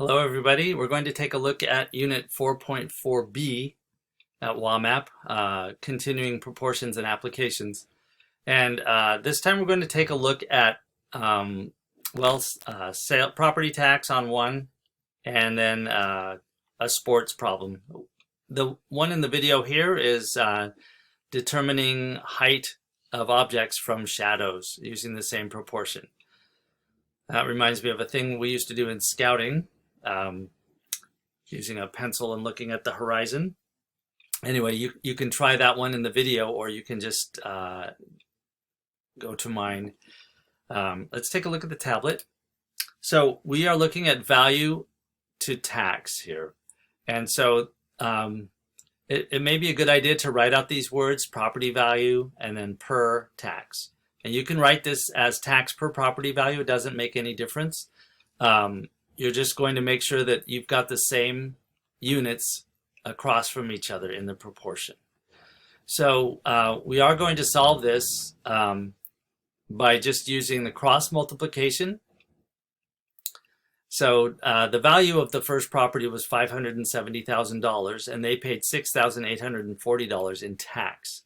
Hello everybody, we're going to take a look at Unit 4.4b at WAMAP, Continuing Proportions and Applications. And this time we're going to take a look at property tax on one, and then a sports problem. The one in the video here is determining height of objects from shadows using the same proportion. That reminds me of a thing we used to do in scouting. Using a pencil and looking at the horizon. Anyway, you can try that one in the video, or you can just go to mine. Let's take a look at the tablet. So we are looking at value to tax here. And so it may be a good idea to write out these words, property value and then per tax. And you can write this as tax per property value. It doesn't make any difference. You're just going to make sure that you've got the same units across from each other in the proportion. So we are going to solve this by just using the cross multiplication. So the value of the first property was $570,000, and they paid $6,840 in tax.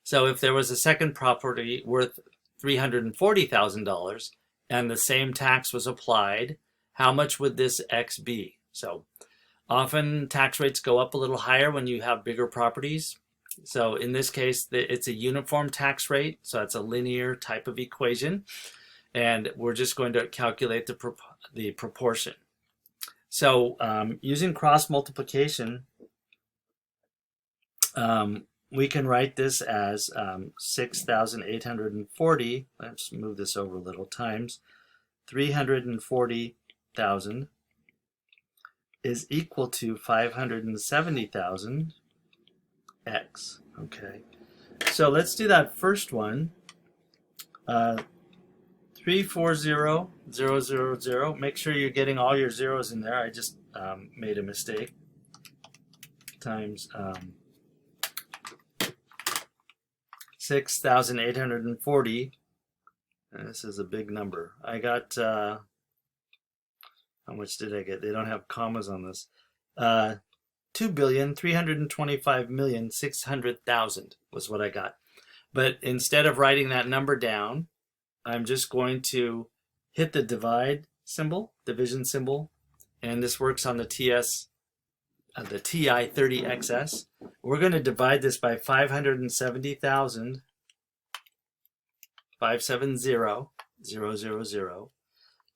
So if there was a second property worth $340,000 and the same tax was applied, how much would this X be? So often tax rates go up a little higher when you have bigger properties. So in this case, it's a uniform tax rate. So it's a linear type of equation. And we're just going to calculate the proportion. So using cross multiplication, we can write this as 6,840. Let's move this over a little, times 340,000 is equal to 570,000 x. Okay, so let's do that first one. 340,000. Make sure you're getting all your zeros in there. I just made a mistake. Times 6,840. This is a big number. I got how much did I get? They don't have commas on this. 2,325,600,000 was what I got. But instead of writing that number down, I'm just going to hit the divide symbol, division symbol, and this works on the TI-30XS. We're going to divide this by 570,000, 570,000,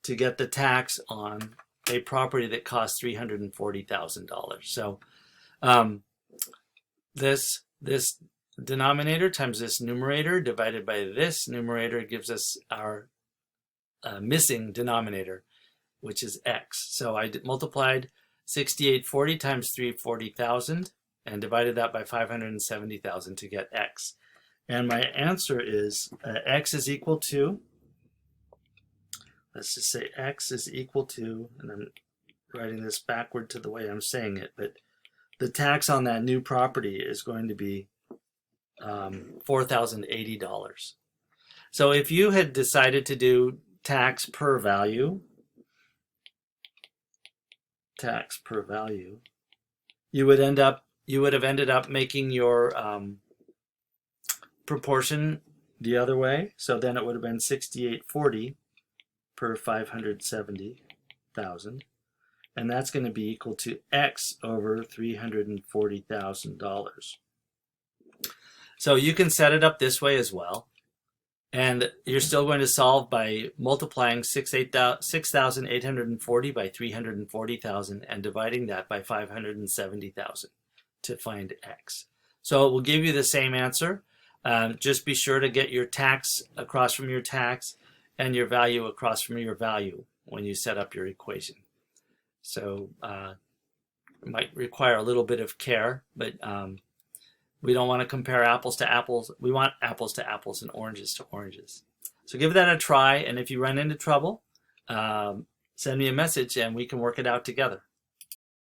to get the tax on a property that costs $340,000. So this denominator times this numerator divided by this numerator gives us our missing denominator, which is X. So I multiplied 6,840 times 340,000 and divided that by 570,000 to get X. And my answer is X is equal to, let's just say X is equal to, and I'm writing this backward to the way I'm saying it, but the tax on that new property is going to be $4,080. So if you had decided to do tax per value, you would have ended up making your proportion the other way. So then it would have been 6,840 per 570,000, and that's going to be equal to X over $340,000. So you can set it up this way as well, and you're still going to solve by multiplying 6,840 by 340,000 and dividing that by 570,000 to find X. So it will give you the same answer. Just be sure to get your tax across from your tax and your value across from your value when you set up your equation. So it might require a little bit of care, but we don't want to compare apples to apples. We want apples to apples and oranges to oranges. So give that a try, and if you run into trouble, send me a message and we can work it out together.